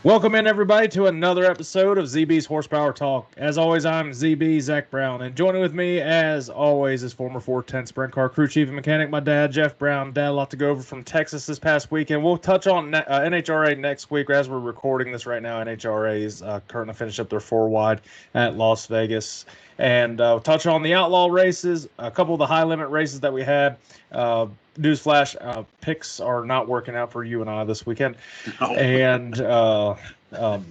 Welcome in, everybody, to another episode of ZB's Horsepower Talk. As always, I'm ZB, Zach Brown, and joining with me, as always, is former 410 Sprint Car crew chief and mechanic, my dad, Jeff Brown. Dad, a lot to go over from Texas this past weekend. We'll touch on NHRA next week. As we're recording this right now, NHRA is currently finished up their four-wide at Las Vegas. And touch on the Outlaw races, a couple of the high-limit races that we had. Newsflash, picks are not working out for you and I this weekend. No. And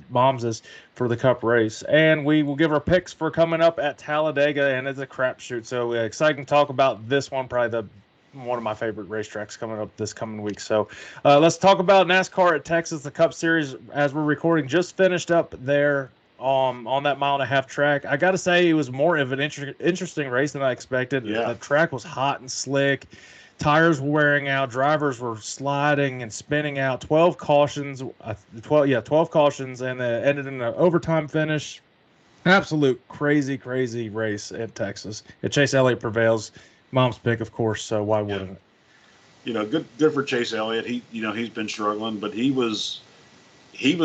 Mom's is for the Cup race. And we will give our picks for coming up at Talladega, and it's a crapshoot. So exciting to talk about this one, probably one of my favorite racetracks coming up this coming week. So let's talk about NASCAR at Texas. The Cup Series, as we're recording, just finished up there on that mile-and-a-half track. I got to say, it was more of an interesting race than I expected. Yeah. The track was hot and slick. Tires were wearing out. Drivers were sliding and spinning out. 12 cautions, 12 cautions, and ended in an overtime finish. Absolute crazy race at Texas. Chase Elliott prevails. Mom's pick, of course. So why wouldn't it? Good for Chase Elliott. He's been struggling, but he was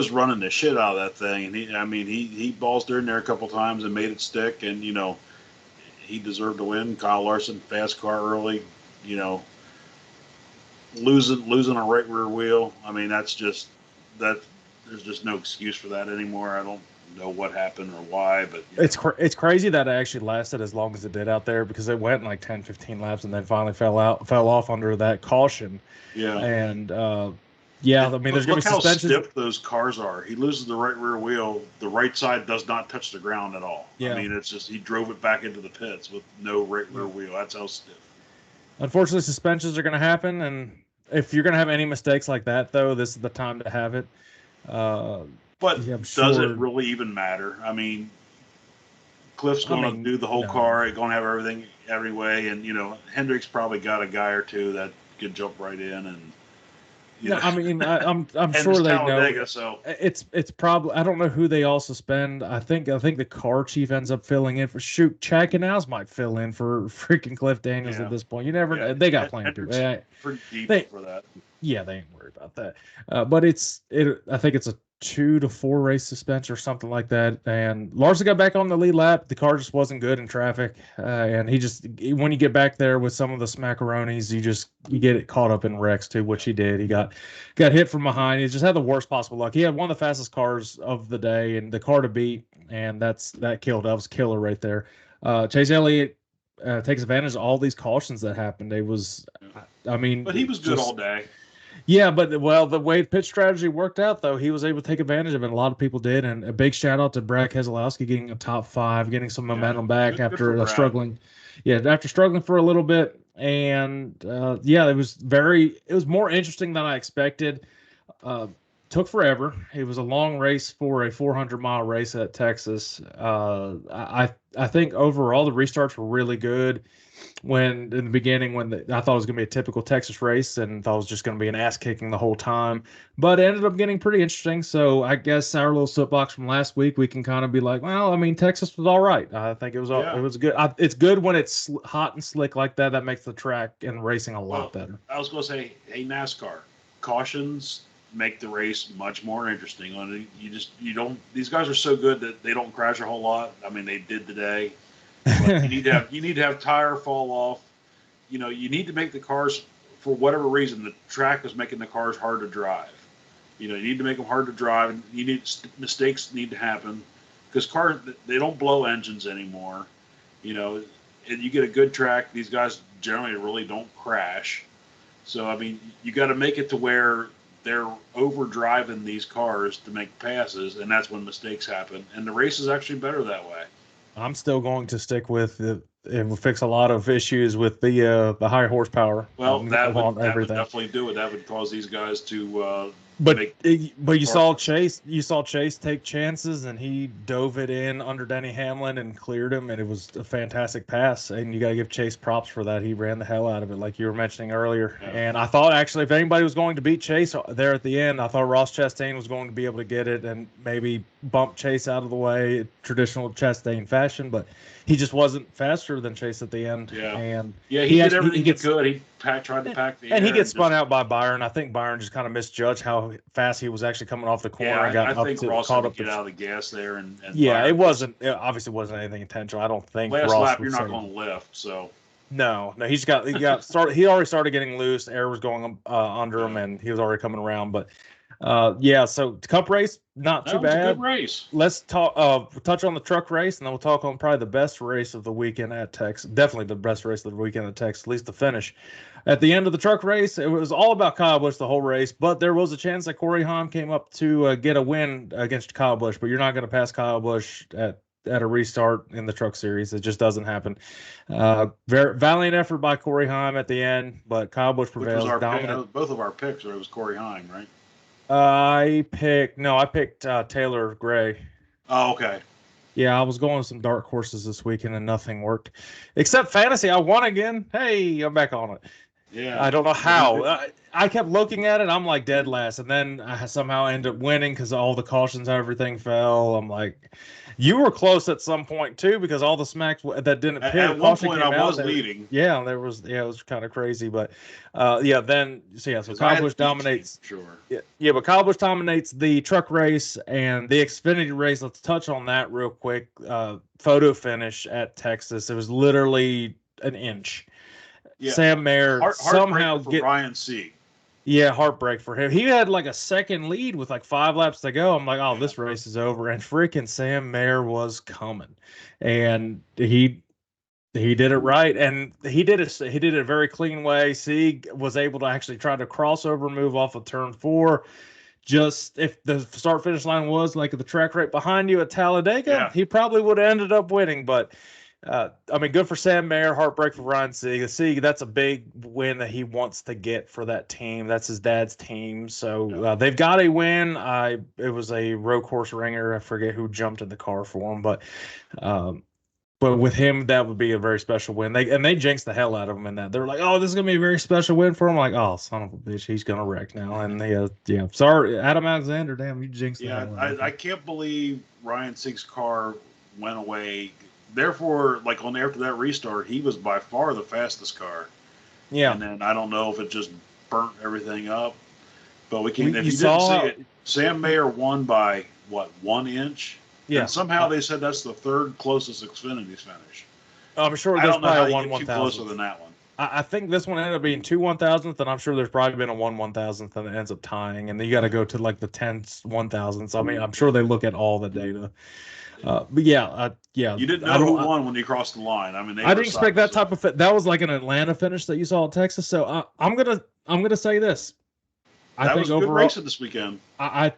running the shit out of that thing, and he balls in there a couple times and made it stick, and he deserved to win. Kyle Larson, fast car early. Losing a right rear wheel. I mean, that's just that. There's just no excuse for that anymore. I don't know what happened or why, but it's crazy that it actually lasted as long as it did out there, because it went like 10, 15 laps and then finally fell off under that caution. Yeah. And I mean, there's going to be suspensions. Look how stiff those cars are. He loses the right rear wheel. The right side does not touch the ground at all. Yeah. I mean, it's just he drove it back into the pits with no right rear wheel. That's how stiff. Unfortunately, suspensions are going to happen, and if you're going to have any mistakes like that, though, this is the time to have it. But does it really even matter? I mean, Cliff's going to do the whole car. He's going to have everything every way, and Hendrick's probably got a guy or two that could jump right in and. I mean, I'm sure they Talladega, know. So it's probably, I don't know who they all suspend. I think the car chief ends up filling in for Chad Canals might fill in for freaking Cliff Daniels at this point. You never know. They got plenty of people. Pretty deep for that. Yeah, they ain't worried about that. But I think it's a 2 to 4 race suspension or something like that. And Larson got back on the lead lap. The car just wasn't good in traffic. And when you get back there with some of the smackaronis, you get it caught up in wrecks too, which he did. He got hit from behind. He just had the worst possible luck. He had one of the fastest cars of the day and the car to beat. And that was killer right there. Chase Elliott takes advantage of all these cautions that happened. But he was good all day. Yeah, but the way pit strategy worked out, though, he was able to take advantage of it. A lot of people did, and a big shout out to Brad Keselowski getting a top 5, getting some momentum back after struggling. Yeah, after struggling for a little bit, and it was more interesting than I expected. Took forever. It was a long race for a 400-mile race at Texas. I think overall the restarts were really good. In the beginning, I thought it was going to be a typical Texas race and thought it was just going to be an ass kicking the whole time, but it ended up getting pretty interesting. So I guess our little soapbox from last week, we can kind of be like, well, I mean, Texas was all right. I think it was good. It's good when it's hot and slick like that. That makes the track and racing a lot better. I was going to say, hey, NASCAR, cautions make the race much more interesting. These guys are so good that they don't crash a whole lot. I mean, they did today. But you need to have tire fall off. You need to make the cars, for whatever reason, the track is making the cars hard to drive. You need to make them hard to drive. Mistakes need to happen, because cars, they don't blow engines anymore. And you get a good track, these guys generally really don't crash. So I mean, you got to make it to where they're overdriving these cars to make passes, and that's when mistakes happen. And the race is actually better that way. I'm still going to stick with it. It will fix a lot of issues with the high horsepower. Well, that would definitely do it. That would cause these guys to. But you saw Chase take chances, and he dove it in under Denny Hamlin and cleared him, and it was a fantastic pass. And you got to give Chase props for that. He ran the hell out of it, like you were mentioning earlier. Yeah. And I thought, actually, if anybody was going to beat Chase there at the end, I thought Ross Chastain was going to be able to get it and maybe bump Chase out of the way, traditional Chastain fashion. But he just wasn't faster than Chase at the end. Yeah, and he did everything he could. He tried to pack the air. And he gets spun out by Byron. I think Byron just kind of misjudged how how fast he was actually coming off the corner and Yeah, got I up think to Ross caught had up to get to. out of the gas there and Yeah, fire. it obviously wasn't anything intentional. I don't think Last Ross lap, would you're not say. going to lift, so. No, he got started. He already started getting loose. Air was going under him, Yeah. and he was already coming around. But yeah, so Cup race not too That was a good bad. race. Let's touch on the truck race, and then we'll talk on probably the best race of the weekend at Texas. Definitely the best race of the weekend at Texas, at least the finish. At the end of the truck race, it was all about Kyle Busch the whole race, but there was a chance that Corey Haim came up to get a win against Kyle Busch. But you're not going to pass Kyle Busch at a restart in the truck series. It just doesn't happen. Very valiant effort by Corey Haim at the end, but Kyle Busch prevails. Which was dominant. both of our picks. It was Corey Haim, right? I picked Taylor Gray. Oh, okay. Yeah, I was going with some dark horses this weekend and nothing worked, except fantasy. I won again. Hey, I'm back on it. Yeah. I don't know how. I kept looking at it. I'm like dead last, and then I somehow ended up winning because all the cautions, everything fell. I'm like, you were close at some point too because all the smacks that didn't pit. At one point, I was leading. Yeah, it was kind of crazy, but so Kyle Busch dominates. Sure. Yeah, but Kyle Busch dominates the truck race and the Xfinity race. Let's touch on that real quick. Photo finish at Texas. It was literally an inch. Yeah. Sam Mayer somehow for Ryan Sieg. Yeah, heartbreak for him. He had like a second lead with like 5 laps to go. I'm like, oh, this race is over. And freaking Sam Mayer was coming, and he did it right, and he did it a very clean way. Sieg was able to actually try to crossover move off of turn 4. Just if the start finish line was like the track right behind you at Talladega, he probably would have ended up winning, but. I mean, good for Sam Mayer. Heartbreak for Ryan Sieg. Sieg, that's a big win that he wants to get for that team. That's his dad's team. So they've got a win. It was a road course ringer. I forget who jumped in the car for him, but with him, that would be a very special win. They jinxed the hell out of him in that. They're like, oh, this is gonna be a very special win for him. I'm like, oh, son of a bitch, he's gonna wreck now. And sorry, Adam Alexander. Damn, you jinxed the hell out of him. I can't believe Ryan Sieg's car went away. Therefore, like after that restart, he was by far the fastest car. Yeah. And then I don't know if it just burnt everything up, but if you didn't see it, Sam Mayer won by what, 1 inch? Yeah. And somehow they said that's the third closest Xfinity finish. I'm sure I there's don't know how probably you one get too closer than that one. I think this one ended up being 2 1,000ths, and I'm sure there's probably been a 1 1,000th, and it ends up tying. And then you got to go to like the 10th 1,000ths. I mean, I'm sure they look at all the data. But yeah. You didn't know who won when you crossed the line. I mean, I didn't expect that type of fit. That was like an Atlanta finish that you saw at Texas. So I'm gonna say this. I think was a good race this weekend. I'm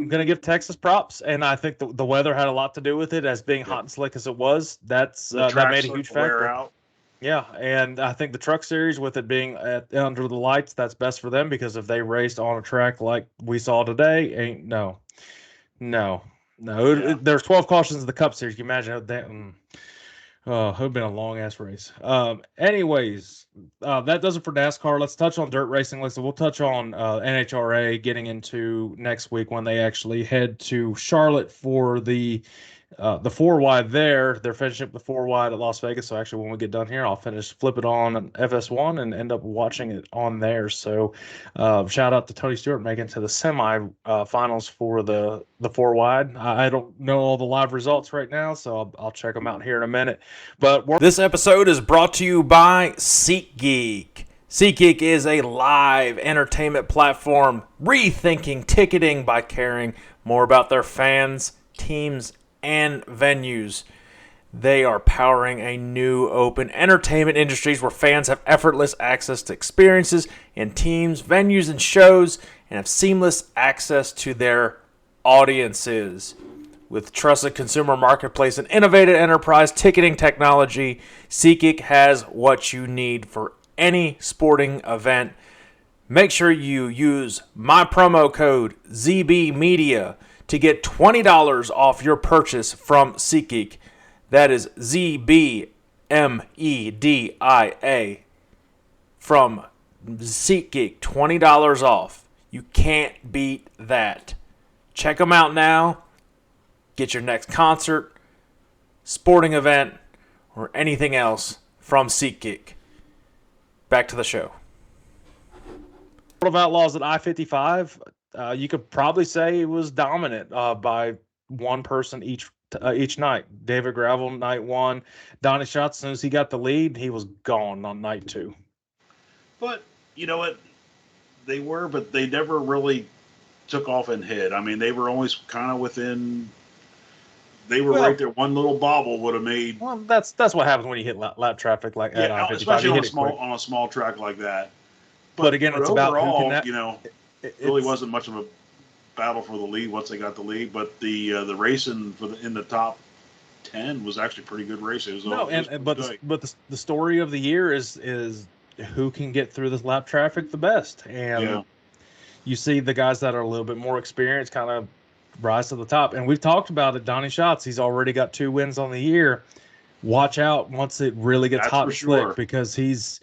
gonna give Texas props, and I think the weather had a lot to do with it. As being hot and slick as it was, that made a huge factor. Yeah, and I think the truck series, with it being under the lights, that's best for them, because if they raced on a track like we saw today, there's 12 cautions in the Cup Series. Can you imagine that? It would have been a long-ass race. Anyways, that does it for NASCAR. Let's touch on dirt racing. We'll touch on NHRA getting into next week when they actually head to Charlotte for the 4-wide there. They're finishing up the 4-wide at Las Vegas. So actually, when we get done here, I'll flip it on FS1 and end up watching it on there. So shout out to Tony Stewart making it to the semi-finals for the 4-wide. I don't know all the live results right now, so I'll check them out here in a minute. But this episode is brought to you by SeatGeek. SeatGeek is a live entertainment platform rethinking ticketing by caring more about their fans, teams, and venues. They are powering a new open entertainment industries where fans have effortless access to experiences in teams, venues, and shows, and have seamless access to their audiences. With trusted consumer marketplace and innovative enterprise ticketing technology, SeatGeek has what you need for any sporting event. Make sure you use my promo code ZBMedia to get $20 off your purchase from SeatGeek. That is ZBMEDIA from SeatGeek. $20 off. You can't beat that. Check them out now. Get your next concert, sporting event, or anything else from SeatGeek. Back to the show. World of Outlaws at I-55. you could probably say it was dominant by one person each night. David Gravel, night one. Donnie Schatz, as soon as he got the lead, he was gone on night two. But you know what? But they never really took off and hit. I mean, they were always kind of within. They were right there. One little bobble would have made. Well, that's what happens when you hit lap traffic like at I-55. Especially on a small track like that. But again, it's overall, about who can you know, it really wasn't much of a battle for the lead once they got the lead. But the racing in the top 10 was actually pretty good racing. But the story of the year is who can get through this lap traffic the best, and you see the guys that are a little bit more experienced kind of rise to the top. And we've talked about it. Donnie Schatz, he's already got 2 wins on the year. Watch out once it really gets hot and slick, because he's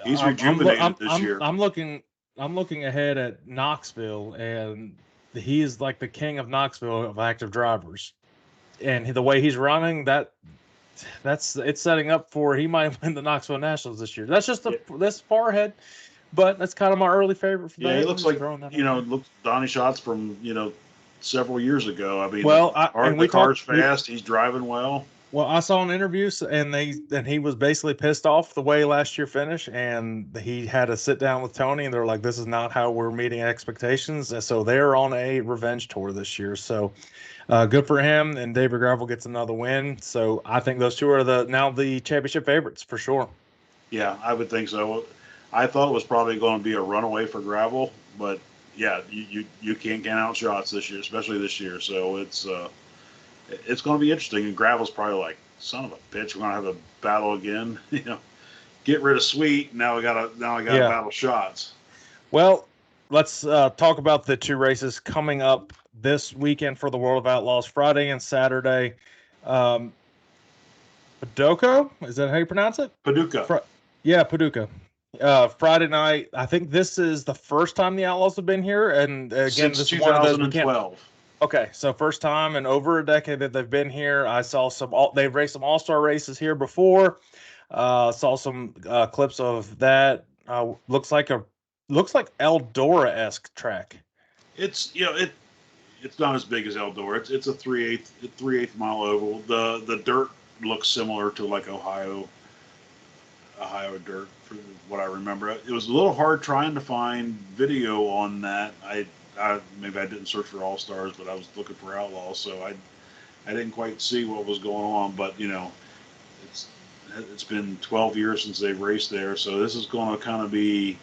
rejuvenated this year. I'm looking ahead at Knoxville, and he is like the king of Knoxville of active drivers. And the way he's running, it's setting up for he might win the Knoxville Nationals this year. That's just this far ahead, but that's kind of my early favorite for that. He looks like Donnie Schatz from several years ago. I mean, the car's fast. He's driving well. Well, I saw an interview, and he was basically pissed off the way last year finished, and he had to sit down with Tony, and they're like, "This is not how we're meeting expectations." And so they're on a revenge tour this year. So good for him, and David Gravel gets another win. So I think those two are now the championship favorites for sure. Yeah, I would think so. I thought it was probably going to be a runaway for Gravel, but yeah, you can't count out Schatz this year, especially this year. So it's going to be interesting. And Gravel's probably like, son of a bitch, we're going to have a battle again. Get rid of Sweet. Now I got to battle Schatz. Well, let's talk about the 2 races coming up this weekend for the World of Outlaws, Friday and Saturday. Paducah, is that how you pronounce it? Paducah. Paducah. Friday night. I think this is the first time the Outlaws have been here, and again, since this is 2012. Okay, so first time in over a decade that they've been here. I saw they've raced some all-star races here before. Saw some clips of that. Looks like Eldora-esque track. It's it's not as big as Eldora. It's a 3/8 mile oval. The dirt looks similar to like Ohio dirt, for what I remember. It was a little hard trying to find video on that. Maybe I didn't search for All Stars, but I was looking for Outlaws, so I didn't quite see what was going on. But it's been 12 years since they've raced there, so this is going to kind of be,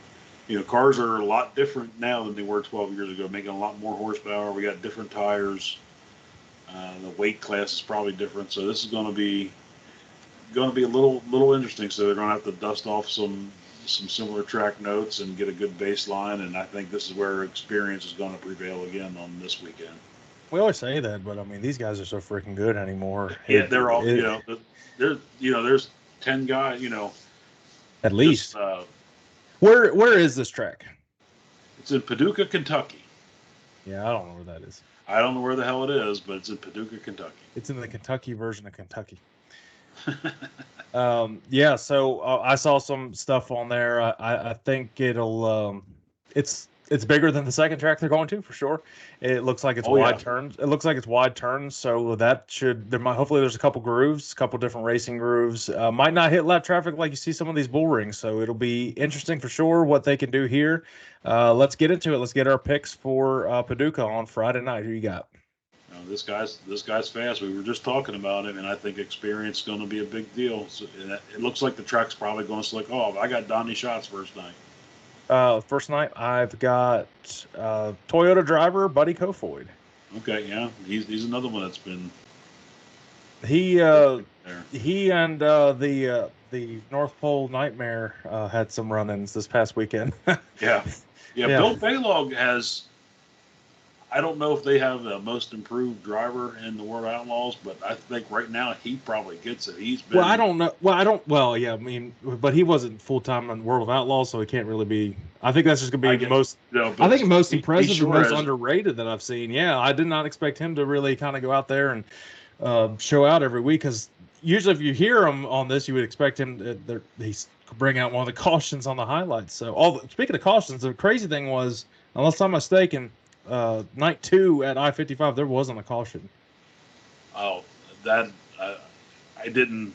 cars are a lot different now than they were 12 years ago, making a lot more horsepower. We got different tires. The weight class is probably different, so this is going to be a little interesting. So they're going to have to dust off some similar track notes and get a good baseline, and I think this is where experience is going to prevail again on this weekend. We always say that, but I mean, these guys are so freaking good anymore. Yeah, they're all there's 10 guys, at least. Where is this track? It's in Paducah, Kentucky. Yeah, I don't know where that is. I don't know where the hell it is, but it's in Paducah, Kentucky. It's in the Kentucky version of Kentucky. So I saw some stuff on there. I think it'll it's bigger than the second track they're going to, for sure. It looks like it's wide turns. It looks like it's wide turns, so hopefully there's a couple grooves, a couple different racing grooves. Might not hit lap traffic like you see some of these bull rings, so it'll be interesting for sure what they can do here. Let's get into it. Let's get our picks for Paducah on Friday night. Who you got? This guy's fast. We were just talking about him, and I think experience is going to be a big deal. So it looks like the track's probably going to select. Oh, I got Donnie Schatz first night. First night, I've got Toyota driver Buddy Kofoid. Okay, yeah, he's another one that's been. He and the North Pole Nightmare had some run-ins this past weekend. Yeah. Bill Balog has. I don't know if they have the most improved driver in the World Outlaws, but I think right now he probably gets it. He's been. Well, I don't know. Well, yeah, I mean, but he wasn't full time in World of Outlaws, so he can't really be. I think that's just gonna be most. No, I think most impressive and most underrated that I've seen. Yeah, I did not expect him to really kind of go out there and show out every week, because usually if you hear him on this, you would expect him he's bring out one of the cautions on the highlights. So speaking of cautions, the crazy thing was, unless I'm mistaken, night 2 at I-55 there wasn't a caution. Oh, that I didn't.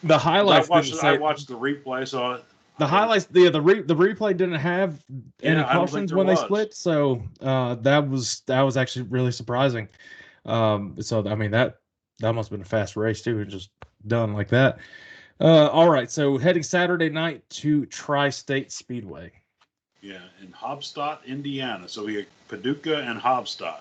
The highlights didn't I say. watched the replay, so The highlights, the replay didn't have any yeah, I don't think cautions there when they was. split, so that was actually really surprising. So I mean that must have been a fast race too, and just done like that. All right, so heading Saturday night to Tri-State Speedway. Yeah, in Hobstadt, Indiana. So we have Paducah and Hobstadt.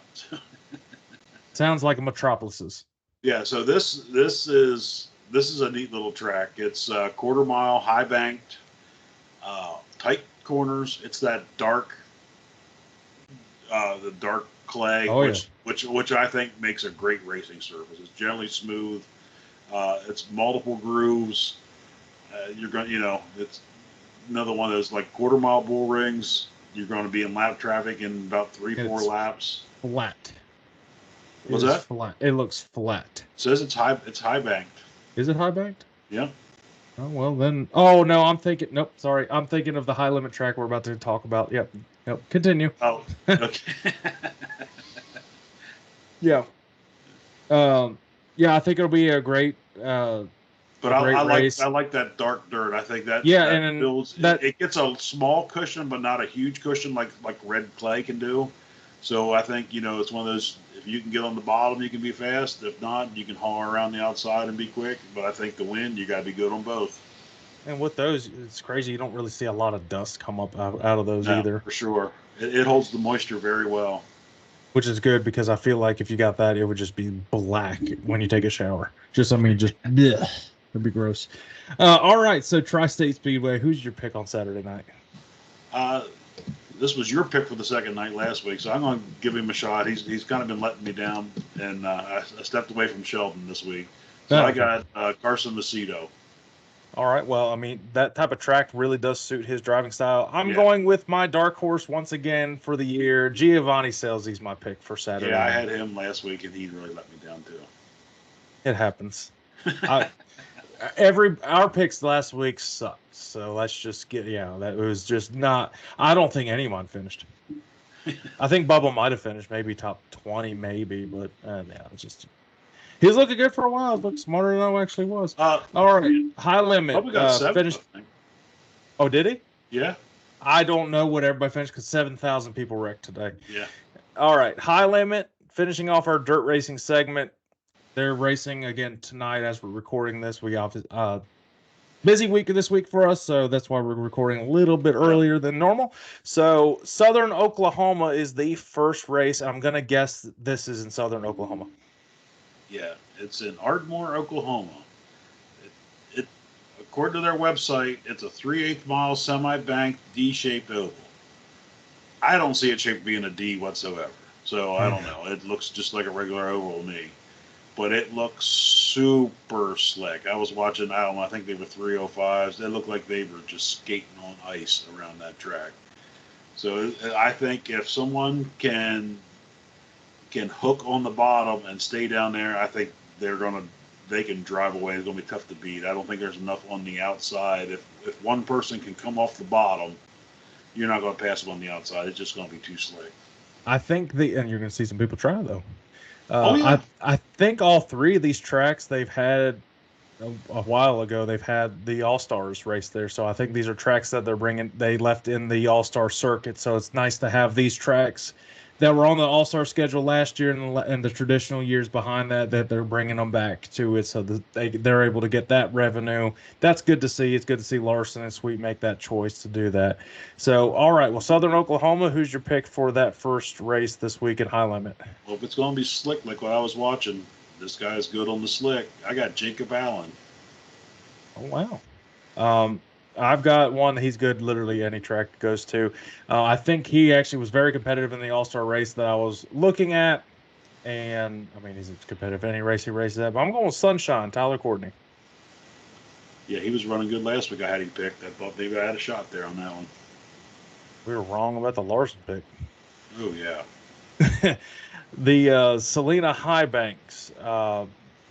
Sounds like a metropolises. Yeah, so this is a neat little track. It's quarter mile, high banked, tight corners. It's that dark, the dark clay, Oh, which I think makes a great racing surface. It's generally smooth. It's multiple grooves. You're going, it's another one of those like quarter mile bull rings. You're going to be in lap traffic in about 4 laps. Flat. What's that? Flat. It looks flat. It says it's high. It's high banked. Is it high banked? Yeah. Oh well then. Oh no, I'm thinking. Nope, sorry. I'm thinking of the high limit track we're about to talk about. Yep. Continue. Oh. Okay. Yeah. Yeah, I think it'll be a great. But I like that dark dirt. I think that and builds. It gets a small cushion, but not a huge cushion like red clay can do. So I think it's one of those. If you can get on the bottom, you can be fast. If not, you can haul around the outside and be quick. But I think to win, you got to be good on both. And with those, it's crazy. You don't really see a lot of dust come up out of those either. For sure, it holds the moisture very well. Which is good because I feel like if you got that, it would just be black when you take a shower. Just bleh. It'd be gross. All right, so Tri-State Speedway. Who's your pick on Saturday night? This was your pick for the second night last week, so I'm going to give him a shot. He's kind of been letting me down, and I stepped away from Sheldon this week. So I got Carson Macedo. All right, well, I mean, that type of track really does suit his driving style. I'm going with my dark horse once again for the year. Giovanni Scelzi's my pick for Saturday. Yeah, I had him last week, and he really let me down too. It happens. Our picks last week sucked. So let's just that was just not. I don't think anyone finished. I think Bubba might have finished, maybe top 20, maybe, but it's just he was looking good for a while. Looked smarter than I actually was. All right, high limit. Bubba got finished. Oh, did he? Yeah. I don't know what everybody finished because 7,000 people wrecked today. Yeah. All right, high limit. Finishing off our dirt racing segment. They're racing again tonight as we're recording this. We got busy week this week for us, so that's why we're recording a little bit earlier than normal. So Southern Oklahoma is the first race. I'm going to guess this is in Southern Oklahoma. Yeah, it's in Ardmore, Oklahoma. It according to their website, it's a 3/8 mile semi-banked D-shaped oval. I don't see it shaped being a D whatsoever, so I don't know. It looks just like a regular oval to me. But it looks super slick. I was watching, I think they were 305s. They looked like they were just skating on ice around that track. So I think if someone can hook on the bottom and stay down there, I think they can drive away. It's going to be tough to beat. I don't think there's enough on the outside. If one person can come off the bottom, you're not going to pass them on the outside. It's just going to be too slick. I think and you're going to see some people try though. Yeah. I think all three of these tracks they've had a while ago. They've had the All-Stars race there, so I think these are tracks that they left in the All-Star circuit. So it's nice to have these tracks that were on the All-Star schedule last year and the traditional years behind that they're bringing them back to it, so that they're able to get that revenue. That's good to see. It's good to see Larson and Sweet make that choice to do that. So, all right, well, Southern Oklahoma, who's your pick for that first race this week at High Limit? Well, if it's going to be slick like what I was watching, this guy is good on the slick. I got Jacob Allen. Oh, wow. I've got one that he's good literally any track it goes to. I think he actually was very competitive in the All-Star race that I was looking at. And, I mean, he's competitive in any race he races at. But I'm going with Sunshine, Tyler Courtney. Yeah, he was running good last week. I had him picked. I thought maybe I had a shot there on that one. We were wrong about the Larson pick. Oh, yeah. The Salina High Banks.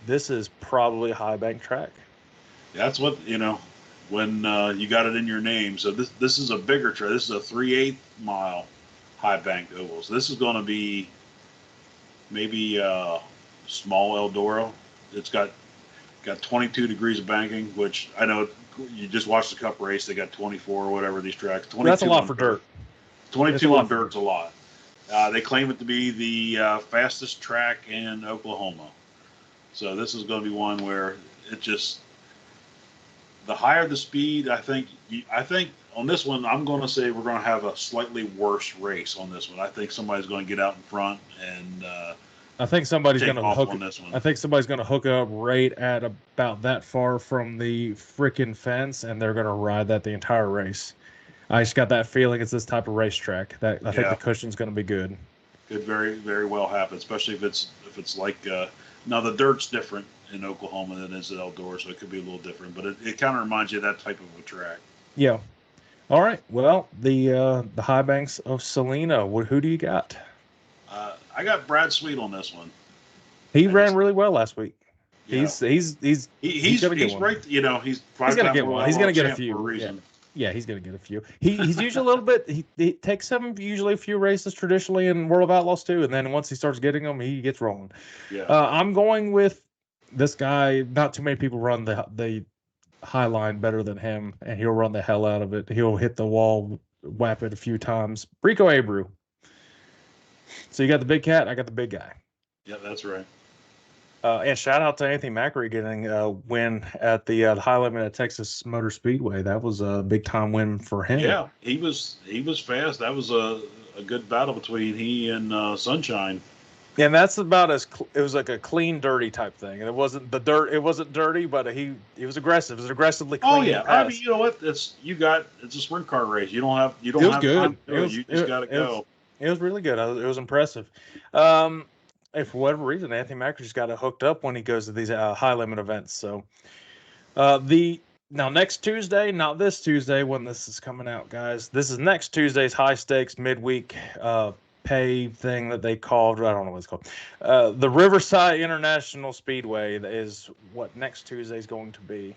This is probably a high bank track. That's what, when you got it in your name. So this is a bigger track. This is a 3/8 mile high banked ovals. This is going to be maybe small Eldora. It's got 22 degrees of banking, which I know you just watched the Cup race. They got 24 or whatever these tracks. 22 That's a lot for dirt. 22 on dirt's a lot. They claim it to be the fastest track in Oklahoma. So this is going to be one where it just, the higher the speed, I think on this one, I'm going to say we're going to have a slightly worse race on this one. I think somebody's going to get out in front and I think somebody's take going to off hook on this one. I think somebody's going to hook up right at about that far from the freaking fence, and they're going to ride that the entire race. I just got that feeling it's this type of racetrack that I think the cushion's going to be good. Could very, very well happen, especially if it's like now the dirt's different in Oklahoma than it is at Eldora, so it could be a little different. But it kind of reminds you of that type of a track. Yeah. All right. Well, the high banks of Salina. Who do you got? I got Brad Sweet on this one. He ran really well last week. Yeah. He's gonna get one. Right. You know, he's gonna get one. He's gonna get a few. Yeah, he's gonna get a few. He's usually a little bit. He takes usually a few races traditionally in World of Outlaws too, and then once he starts getting them, he gets rolling. Yeah. I'm going with this guy. Not too many people run the high line better than him, and he'll run the hell out of it. He'll hit the wall, whap it a few times. Rico Abreu. So you got the big cat, I got the big guy. Yeah, that's right. And shout out to Anthony Macri getting a win at the high limit at Texas Motor Speedway. That was a big time win for him. Yeah, he was fast. That was a good battle between he and Sunshine. Yeah, and that's about it was like a clean, dirty type thing. And it wasn't dirty, but he was aggressive. It was aggressively clean. Oh yeah, I mean, you know what? It's a sprint car race. You don't have time to do it. You just got to go. It was really good. It was impressive. And for whatever reason, Anthony Macri just got it hooked up when he goes to these high limit events. So now next Tuesday, not this Tuesday when this is coming out, guys. This is next Tuesday's high stakes midweek pay thing that they called. I don't know what it's called. The Riverside International Speedway is what next Tuesday is going to be.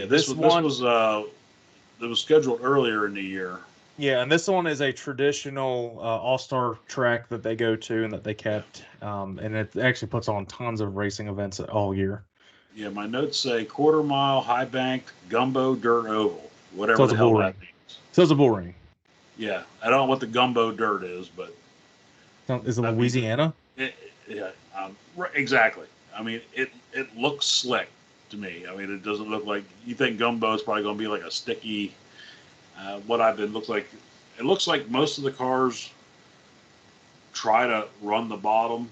This was scheduled earlier in the year. Yeah, and this one is a traditional all-star track that they go to and that they kept, and it actually puts on tons of racing events all year. Yeah, my notes say quarter mile, high banked, gumbo, dirt oval, whatever the hell that means. So it's a bull ring. Yeah, I don't know what the gumbo dirt is, but is it Louisiana? Exactly. I mean, it looks slick to me. I mean, it doesn't look like you think gumbo is probably going to be like a sticky. It looks like most of the cars try to run the bottom,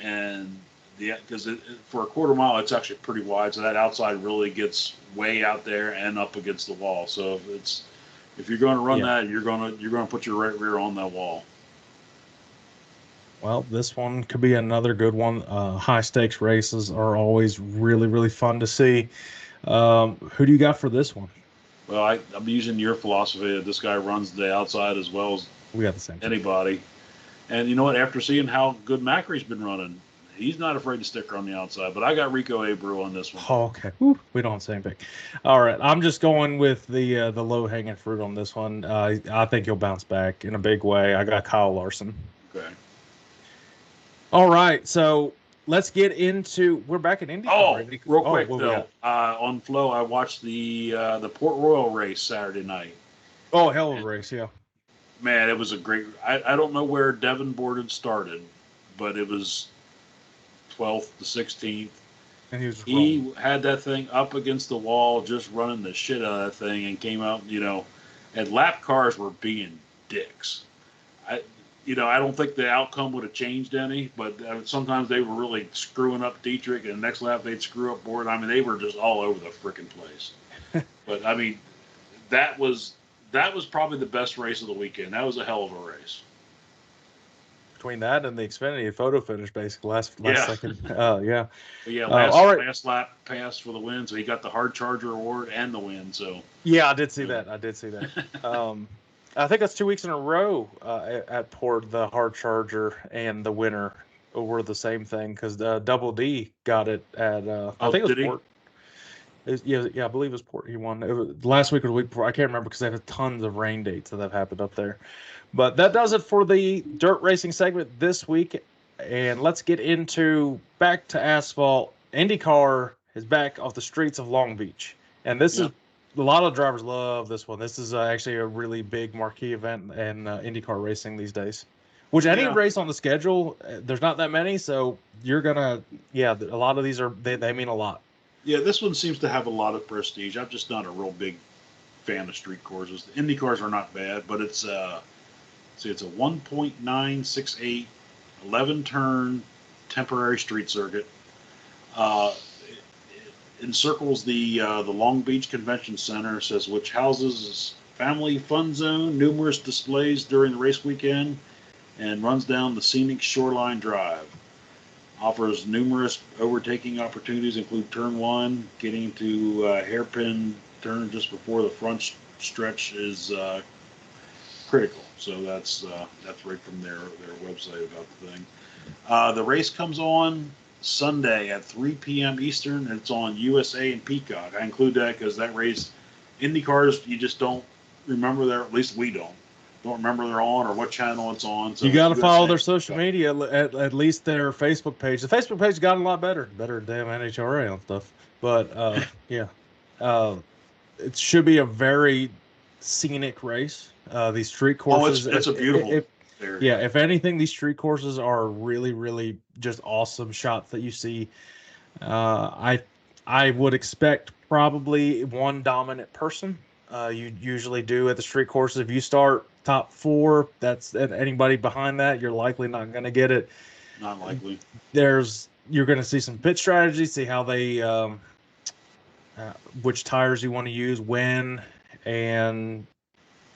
and because for a quarter mile it's actually pretty wide, so that outside really gets way out there and up against the wall. So if you're going to run that, you're going to put your right rear on that wall. Well, this one could be another good one. High stakes races are always really, really fun to see. Who do you got for this one? Well, I'm using your philosophy that this guy runs the outside as well as we got the same anybody. And you know what? After seeing how good Macri's been running, he's not afraid to stick her on the outside. But I got Rico Abreu on this one. Oh, okay. Woo. We don't have the same pick. All right. I'm just going with the low-hanging fruit on this one. I think he'll bounce back in a big way. I got Kyle Larson. Okay. All right. So let's get into. We're back in Indy. Real quick though, on Flow, I watched the Port Royal race Saturday night. Oh, hell of a race, yeah. Man, it was a great. I don't know where Devin Borden started, but it was 12th to 16th. And he had that thing up against the wall, just running the shit out of that thing, and came out. And lap cars were being dicks. I don't think the outcome would have changed any, but sometimes they were really screwing up Dietrich, and the next lap they'd screw up Borden. I mean, they were just all over the freaking place. But I mean, that was probably the best race of the weekend. That was a hell of a race. Between that and the Xfinity photo finish, basically last second. Yeah. But yeah, last lap pass for the win, so he got the hard charger award and the win. So yeah, I did see that. I think that's 2 weeks in a row at Port, the hard charger and the winner were the same thing because Double D got it at I think it was Port. Yeah, I believe it was Port he won. It was last week or the week before. I can't remember because they have tons of rain dates that have happened up there. But that does it for the dirt racing segment this week. And let's get into back to asphalt. IndyCar is back off the streets of Long Beach. And this is a lot of drivers love this one. This is actually a really big marquee event in IndyCar racing these days. Which any race on the schedule, there's not that many. So you're going to, a lot of these they mean a lot. Yeah, this one seems to have a lot of prestige. I'm just not a real big fan of street courses. The Indy cars are not bad, but it's it's a 1.968 11 turn temporary street circuit. It encircles the Long Beach Convention Center, says which houses family fun zone, numerous displays during the race weekend, and runs down the scenic Shoreline Drive. Offers numerous overtaking opportunities, include turn 1, getting to hairpin turn just before the front stretch is critical. So that's right from their website about the thing. The race comes on Sunday at 3 p.m. Eastern, and it's on USA and Peacock. I include that because that race, Indy cars, you just don't remember there. At least we don't remember they're on or what channel it's on. So you got to follow their social media, at least their Facebook page. The Facebook page got a lot better than damn NHRA and stuff. But it should be a very scenic race. These street courses. Oh, it's a beautiful area. If anything, these street courses are really, really just awesome shots that you see. I would expect probably one dominant person. You usually do at the street courses. If you start top 4, that's anybody behind that, you're likely not going to get it. Not likely. You're going to see some pit strategy, see how they, which tires you want to use, when, and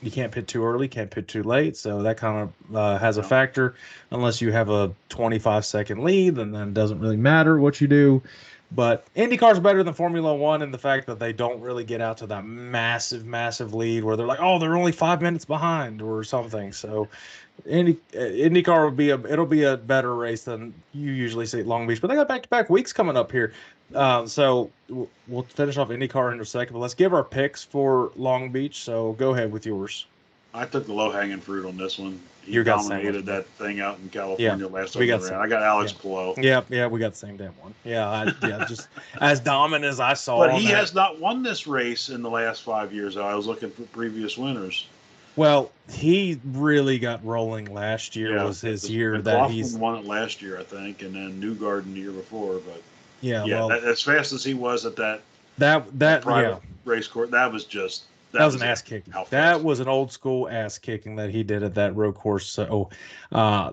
you can't pit too early, can't pit too late. So that kind of has a factor. Unless you have a 25-second lead, then it doesn't really matter what you do. But IndyCar's better than Formula One in the fact that they don't really get out to that massive, massive lead where they're like, oh, they're only 5 minutes behind or something. So IndyCar it'll be a better race than you usually see at Long Beach. But they got back-to-back weeks coming up here. So we'll finish off IndyCar in a second. But let's give our picks for Long Beach. So go ahead with yours. I took the low-hanging fruit on this one. You dominated that thing out in California last time around. I got Alex Palou. Yeah, we got the same damn one. Just as dominant as I saw. But he has not won this race in the last 5 years. I was looking for previous winners. Well, he really got rolling last year. Was his year that he's won it last year, I think, and then Newgarden the year before. But well, as fast as he was at that race course, that was just. That was an ass kicking. That was an old school ass kicking that he did at that road course. So, I'd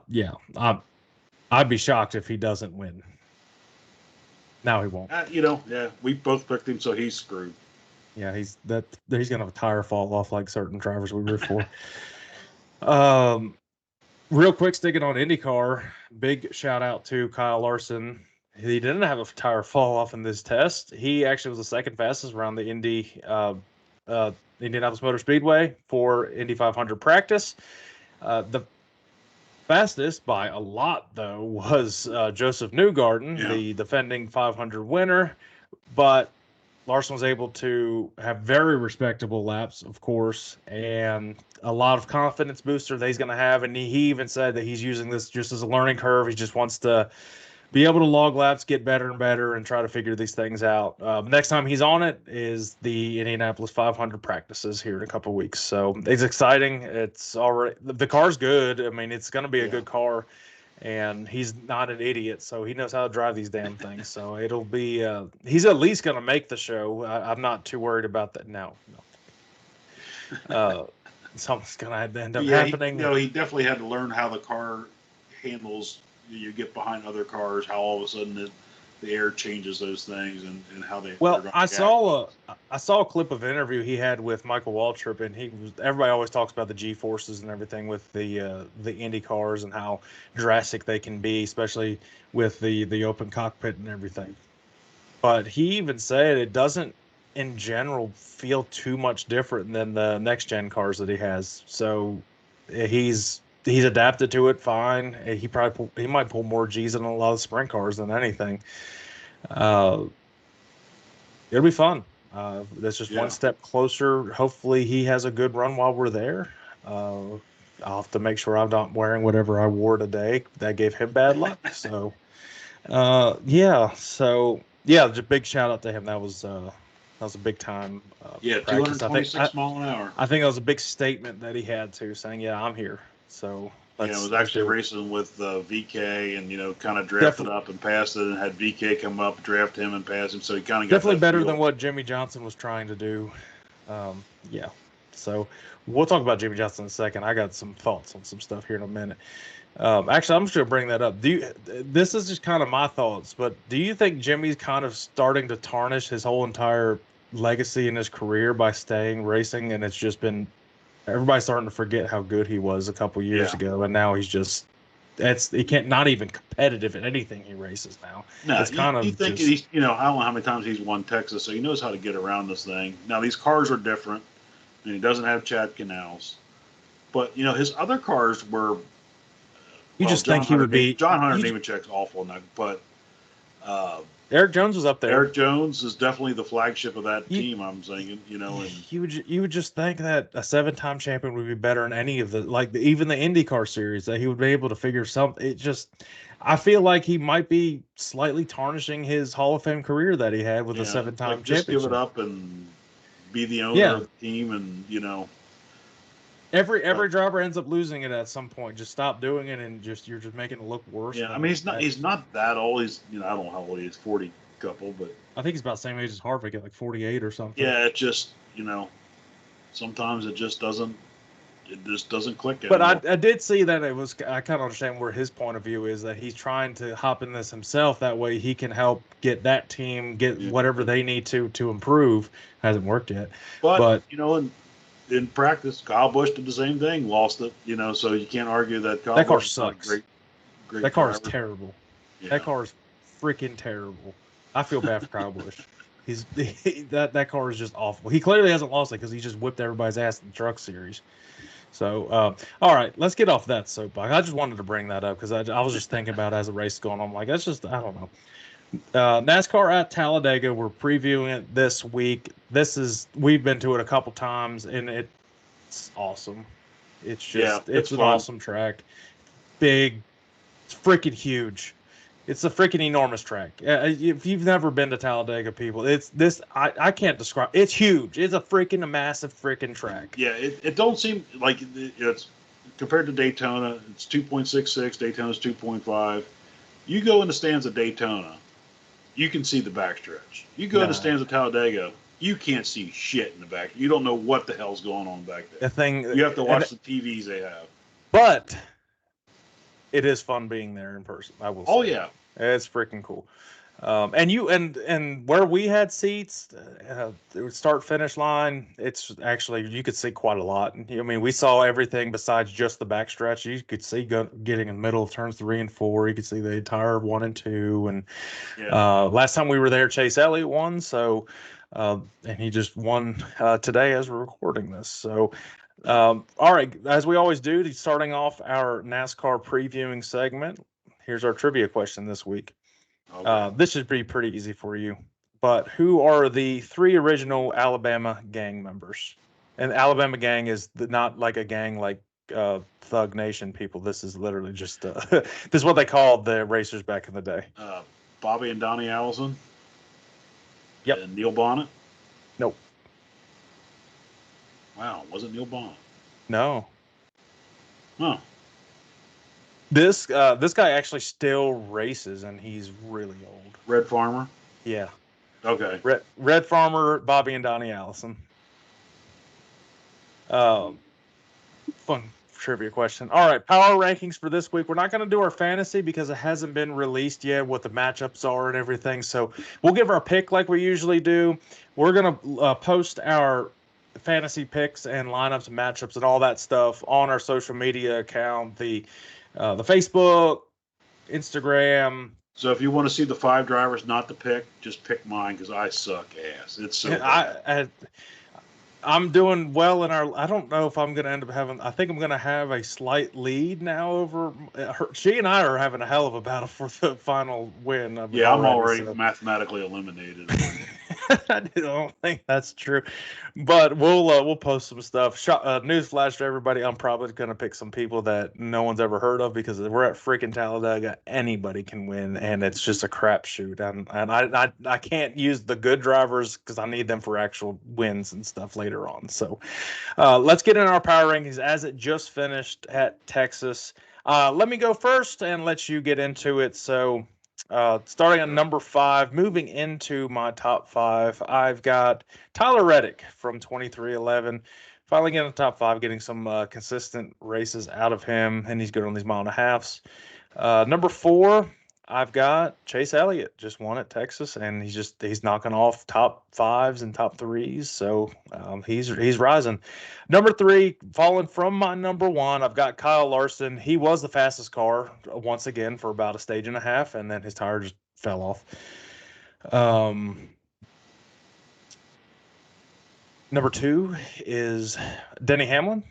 be shocked if he doesn't win. Now he won't. We both picked him, so he's screwed. Yeah, he's gonna have a tire fall off like certain drivers we root for. Real quick, sticking on IndyCar, big shout out to Kyle Larson. He didn't have a tire fall off in this test. He actually was the second fastest around the Indianapolis Motor Speedway for Indy 500 practice. The fastest by a lot, though, was Joseph Newgarden, the defending 500 winner. But Larson was able to have very respectable laps, of course, and a lot of confidence booster that he's going to have. And he even said that he's using this just as a learning curve. He just wants to be able to log laps, get better and better, and try to figure these things out. Next time he's on it is the Indianapolis 500 practices here in a couple of weeks. So it's exciting. It's already the car's good. I mean, it's going to be a good car, and he's not an idiot, so he knows how to drive these damn things. So it'll be he's at least going to make the show. I'm not too worried about that. No. Something's going to end up happening. He definitely had to learn how the car handles. You get behind other cars, how all of a sudden the air changes those things, and how they. Well, I saw a clip of an interview he had with Michael Waltrip, and everybody always talks about the G forces and everything with the Indy cars and how drastic they can be, especially with the open cockpit and everything. But he even said it doesn't, in general, feel too much different than the next gen cars that he has. So he's adapted to it fine. He might pull more G's in a lot of sprint cars than anything. It'll be fun. That's just one Yeah. step closer. Hopefully, he has a good run while we're there. I'll have to make sure I'm not wearing whatever I wore today. That gave him bad luck. So, yeah. So, yeah, just big shout out to him. That was a big time Yeah, practice. 226 mile an hour. I think that was a big statement that he had to saying, "Yeah, I'm here." So Yeah, it was let's actually do it. racing with VK, and kind of drafted up and passed it, and had VK come up, draft him, and pass him. So he kind of got Definitely that better feel. than what Jimmy Johnson was trying to do. Yeah. So we'll talk about Jimmy Johnson in a second. I got some thoughts on some stuff here in a minute. Actually, I'm just going to bring that up. This is just kind of my thoughts, but do you think Jimmy's kind of starting to tarnish his whole entire legacy in his career by staying racing, and it's just been everybody's starting to forget how good he was a couple years ago, and now he's just he can't not even competitive in anything he races now. No, It's kind you of think just, he's, I don't know how many times he's won Texas, so he knows how to get around this thing. Now these cars are different, and he doesn't have Chad Canals, but his other cars were. you just think he would be. John Hunter Nemechek's awful now, but Eric Jones was up there. Eric Jones is definitely the flagship of that team. I'm saying, and you would just think that a 7-time champion would be better in any of even the IndyCar series, that he would be able to figure something. I feel like he might be slightly tarnishing his Hall of Fame career that he had with a 7-time just championship. give it up and be the owner of the team, and Every driver ends up losing it at some point. Just stop doing it, and you're just making it look worse. Yeah, I mean he's not that old. He's I don't know how old he is, 40 couple, but I think he's about the same age as Harvick at like 48 or something. Yeah, it just sometimes it just doesn't click But anymore. I did see that I kind of understand where his point of view is, that he's trying to hop in this himself. That way he can help get that team whatever they need to improve. Hasn't worked yet, but in practice, Kyle Busch did the same thing, lost it. So you can't argue that Kyle that car Busch sucks. Great. That car is terrible. Yeah. That car is freaking terrible. I feel bad for Kyle Busch. That car is just awful. He clearly hasn't lost it because he just whipped everybody's ass in the truck series. So, all right, let's get off that soapbox. I just wanted to bring that up because I was just thinking about as the race is going on. I'm like, that's just, I don't know. NASCAR at Talladega, we're previewing it this week. We've been to it a couple times, and it's awesome. It's just, it's an awesome track. Big, it's freaking huge. It's a freaking enormous track. If you've never been to Talladega, people, I can't describe. It's huge. It's a massive freaking track. Yeah, it don't seem like it's compared to Daytona. It's 2.66. Daytona's 2.5. You go in the stands at Daytona, you can see the backstretch. You go in the stands at Talladega, you can't see shit in the back. You don't know what the hell's going on back there. You have to watch the TVs they have. But it is fun being there in person, I will say. Oh yeah, it's freaking cool. And where we had seats, start finish line, it's actually, you could see quite a lot. I mean, we saw everything besides just the backstretch. You could see getting in the middle of turns 3 and 4. You could see the entire 1 and 2. And last time we were there, Chase Elliott won. So, and he just won today as we're recording this. So. All right, as we always do, starting off our NASCAR previewing segment, here's our trivia question this week. Okay. This should be pretty easy for you, but who are the 3 original Alabama gang members? And Alabama gang is not like a gang like Thug Nation people. This is literally just this is what they called the racers back in the day. Bobby and Donnie Allison. Yep. And Neil Bonnet. Nope. Wow, was it Neil Bonnet? No. Huh. This guy actually still races, and he's really old. Red Farmer? Yeah. Okay. Red Farmer, Bobby and Donnie Allison. Fun trivia question. All right, power rankings for this week. We're not going to do our fantasy because it hasn't been released yet, what the matchups are and everything. So we'll give our pick like we usually do. We're going to post our fantasy picks and lineups and matchups and all that stuff on our social media account, the Facebook, Instagram. So if you want to see the 5 drivers not to pick, just pick mine because I suck ass. It's so bad. I'm doing well in our. I don't know if I'm going to end up having. I think I'm going to have a slight lead now over her. She and I are having a hell of a battle for the final win. I'm already mathematically eliminated. I don't think that's true, but we'll post some stuff. Newsflash to everybody: I'm probably gonna pick some people that no one's ever heard of because we're at freaking Talladega. Anybody can win, and it's just a crapshoot. And I can't use the good drivers because I need them for actual wins and stuff later on. So let's get in our power rankings as it just finished at Texas. Let me go first and let you get into it. So. Starting at number 5, moving into my top 5, I've got Tyler Reddick from 2311. Finally getting the top 5, getting some consistent races out of him, and he's good on these mile and a halves. Number 4, I've got Chase Elliott. Just won at Texas, and he's knocking off top 5s and top 3s. So he's rising. Number 3, falling from my number 1, I've got Kyle Larson. He was the fastest car once again for about a stage and a half, and then his tire just fell off. Number 2 is Denny Hamlin.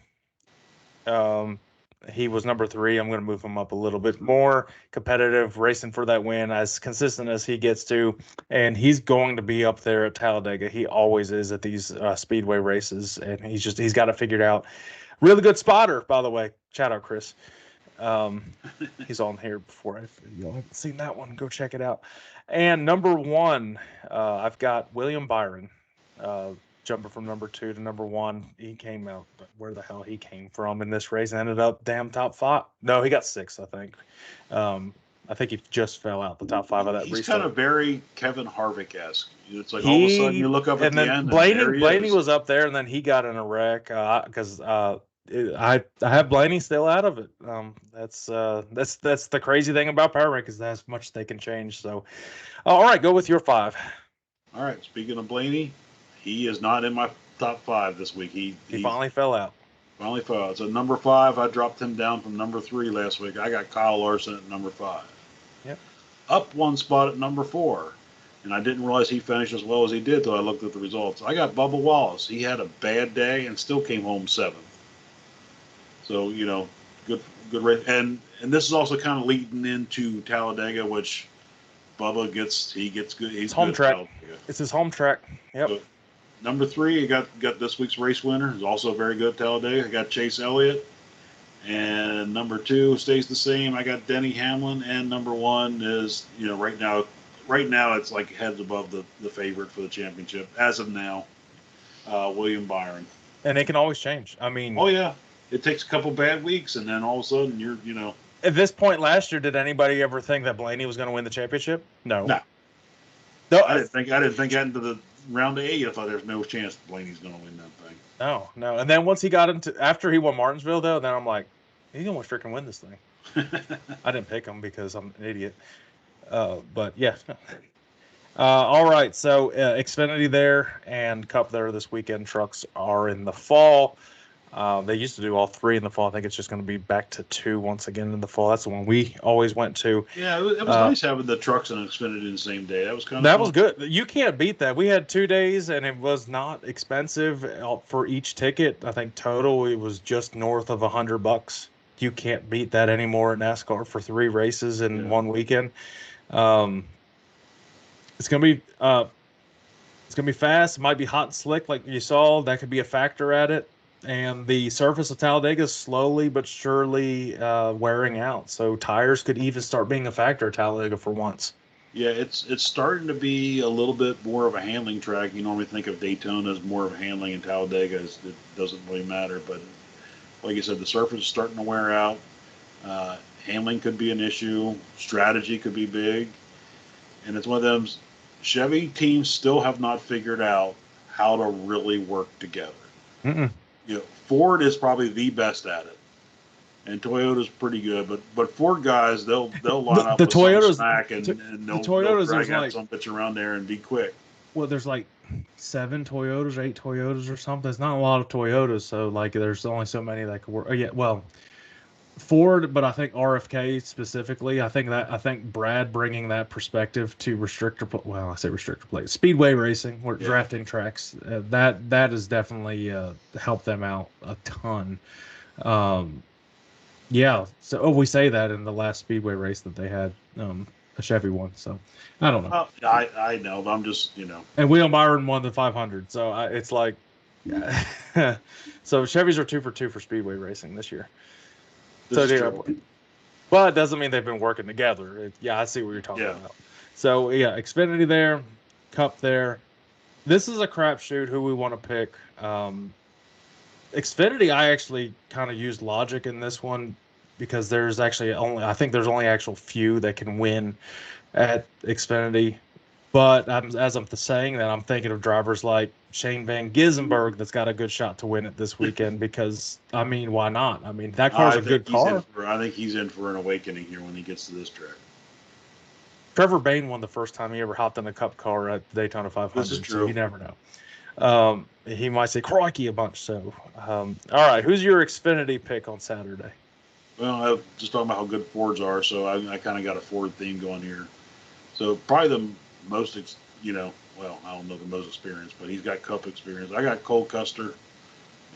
He was number 3. I'm going to move him up a little bit more competitive, racing for that win, as consistent as he gets to. And he's going to be up there at Talladega. He always is at these speedway races, and he's got it figured out. Really good spotter, by the way. Shout out, Chris. He's on here before. If you haven't seen that one, go check it out. And number 1, I've got William Byron. Jumping from number 2 to number 1, he came out. But where the hell he came from in this race? Ended up damn top 5. No, he got 6, I think. I think he just fell out the top 5 of that. He's kind of very Kevin Harvick-esque. It's like all of a sudden you look up at the end. Blaney was up there, and then he got in a wreck because I have Blaney still out of it. That's the crazy thing about power rank is that's much they can change. So, all right, go with your 5. All right. Speaking of Blaney. He is not in my top 5 this week. He finally fell out. Finally fell out. So number 5, I dropped him down from number 3 last week. I got Kyle Larson at number 5. Yep. Up one spot at number 4. And I didn't realize he finished as well as he did until I looked at the results. I got Bubba Wallace. He had a bad day and still came home 7th. So, good race. And this is also kind of leading into Talladega, which Bubba gets good. He's home track. It's his home track. Yep. So, number 3, you got this week's race winner, who's also very good at Talladega. I got Chase Elliott. And number 2 stays the same. I got Denny Hamlin. And number 1 is, right now it's like heads above the favorite for the championship as of now, William Byron. And it can always change. I mean, oh yeah, it takes a couple bad weeks, and then all of a sudden you're. At this point last year, did anybody ever think that Blaney was going to win the championship? No. No. I didn't think that into the round of 8. I thought there's no chance Blaney's going to win that thing. No. And then once he got after he won Martinsville, though, then I'm like, he's going to freaking win this thing. I didn't pick him because I'm an idiot. But yeah. All right. So Xfinity there and Cup there this weekend. Trucks are in the fall. They used to do all 3 in the fall. I think it's just going to be back to 2 once again in the fall. That's the one we always went to. Yeah, it was nice having the trucks and Xfinity in the same day. That was kind of that fun. Was good. You can't beat that. We had 2 days, and it was not expensive for each ticket. I think total it was just north of $100. You can't beat that anymore at NASCAR for 3 races in one weekend. It's gonna be fast. It might be hot and slick, like you saw. That could be a factor at it. And the surface of Talladega is slowly but surely wearing out. So tires could even start being a factor at Talladega for once. Yeah, it's starting to be a little bit more of a handling track. You normally think of Daytona as more of a handling, and Talladega it doesn't really matter. But like you said, the surface is starting to wear out. Handling could be an issue. Strategy could be big. And it's one of them. Chevy teams still have not figured out how to really work together. Mm-mm. Ford is probably the best at it, and Toyota's pretty good. But Ford guys, they'll line up the with Toyotas, some snack and they'll drag out some bitch around there and be quick. Well, there's like 7 Toyotas, 8 Toyotas or something. It's not a lot of Toyotas, so like there's only so many that could work. Oh, yeah, well, Ford, but I think RFK specifically. I think Brad bringing that perspective to restrictor plate, speedway racing, or drafting tracks. That has definitely helped them out a ton. Yeah. So we say that in the last speedway race that they had. a Chevy one. So I don't know. I know, but I'm just, And William Byron won the 500, so it's like, so Chevys are 2 for 2 for Speedway racing this year. This is true. But it doesn't mean they've been working together. I see what you're talking about. So yeah, Xfinity there, Cup there. This is a crapshoot who we want to pick. Xfinity, I actually kind of used logic in this one because there's actually I think there's only actual few that can win at Xfinity. But as I'm saying that, I'm thinking of drivers like Shane Van Gisbergen that's got a good shot to win it this weekend because, I mean, why not? I mean, that car's a good car. I think he's in for an awakening here when he gets to this track. Trevor Bayne won the first time he ever hopped in a Cup car at Daytona 500. This is true. So you never know. He might say crikey a bunch. So, all right, who's your Xfinity pick on Saturday? Well, I was just talking about how good Fords are, so I kind of got a Ford theme going here. So probably the most, well, I don't know the most experience, but he's got Cup experience. I got Cole Custer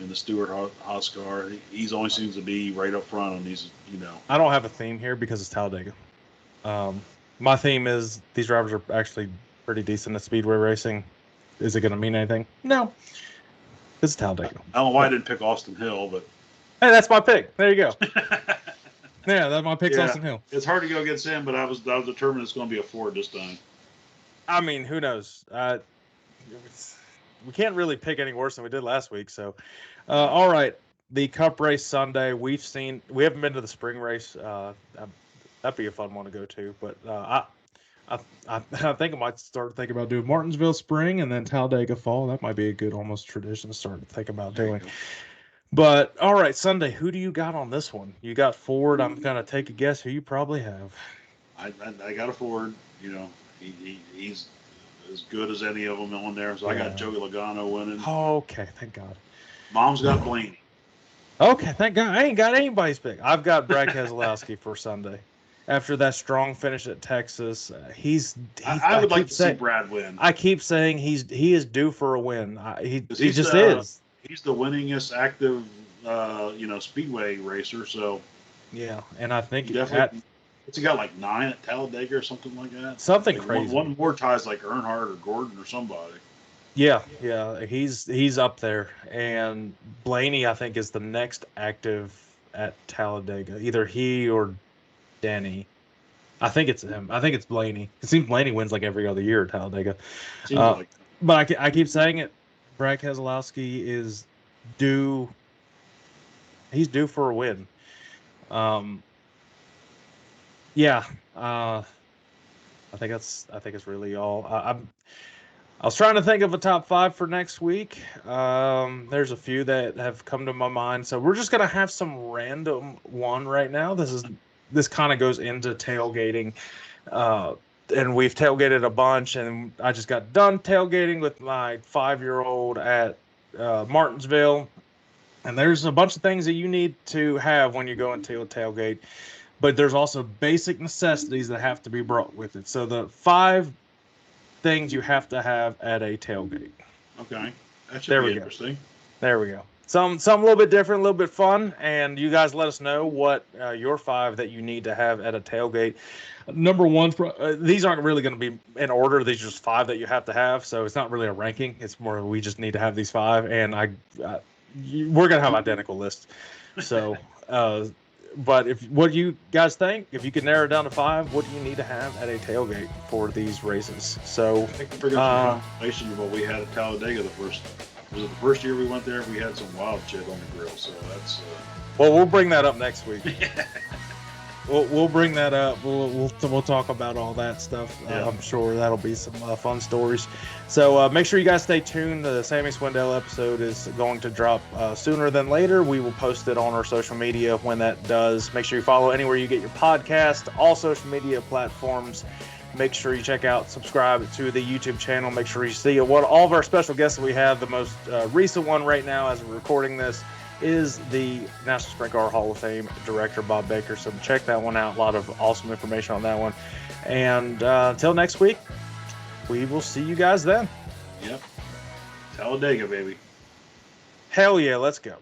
in the Stewart Haas car. He's always seems to be right up front on these, I don't have a theme here because it's Talladega. My theme is these drivers are actually pretty decent at speedway racing. Is it going to mean anything? No. It's Talladega. I don't know why I didn't pick Austin Hill, but hey, that's my pick. There you go. Yeah, that's my pick's Austin Hill. It's hard to go against him, but I was determined it's going to be a Ford this time. I mean, who knows? We can't really pick any worse than we did last week. So, all right, the Cup race Sunday. We haven't been to the spring race. That'd be a fun one to go to. But I think I might start thinking about doing Martinsville spring and then Talladega fall. That might be a good almost tradition to start to think about doing. But all right, Sunday. Who do you got on this one? You got Ford. I'm gonna take a guess who you probably have. I got a Ford. He's as good as any of them on there. So I got Joey Logano winning. Oh, okay, thank God. Mom's got Blaney. Okay, thank God. I ain't got anybody's pick. I've got Brad Keselowski for Sunday. After that strong finish at Texas, I would like to see Brad win. I keep saying he is due for a win. He just is. He's the winningest active, speedway racer. So yeah, and I think definitely. What's he got, like 9 at Talladega or something like that? Something like crazy. One more ties like Earnhardt or Gordon or somebody. Yeah, he's up there. And Blaney, I think, is the next active at Talladega. Either he or Denny. I think it's him. I think it's Blaney. It seems Blaney wins like every other year at Talladega. But I keep saying it. Brad Keselowski is due. He's due for a win. Yeah, I think it's really all. I was trying to think of a top 5 for next week. There's a few that have come to my mind, so we're just gonna have some random one right now. This kind of goes into tailgating, and we've tailgated a bunch, and I just got done tailgating with my 5-year-old at Martinsville, and there's a bunch of things that you need to have when you go into a tailgate. But there's also basic necessities that have to be brought with it. So the 5 things you have to have at a tailgate. Okay. That should be interesting. There we go. Some a little bit different, a little bit fun. And you guys let us know what your 5 that you need to have at a tailgate. Number 1, these aren't really going to be in order. These are just 5 that you have to have. So it's not really a ranking. It's more we just need to have these 5. And we're going to have identical lists. So... But what do you guys think? If you could narrow it down to 5, what do you need to have at a tailgate for these races? So I think we figured some information of what we had at Talladega the first year we went there. We had some wild shit on the grill, so that's. Well, we'll bring that up next week. We'll bring that up. We'll talk about all that stuff. Yeah. I'm sure that'll be some fun stories. So make sure you guys stay tuned. The Sammy Swindell episode is going to drop sooner than later. We will post it on our social media when that does. Make sure you follow anywhere you get your podcast, all social media platforms. Make sure you subscribe to the YouTube channel. Make sure you see what all of our special guests that we have. The most recent one right now as we're recording this is the National Sprint Car Hall of Fame director, Bob Baker. So check that one out. A lot of awesome information on that one. And until next week, we will see you guys then. Yep. Talladega, baby. Hell yeah, let's go.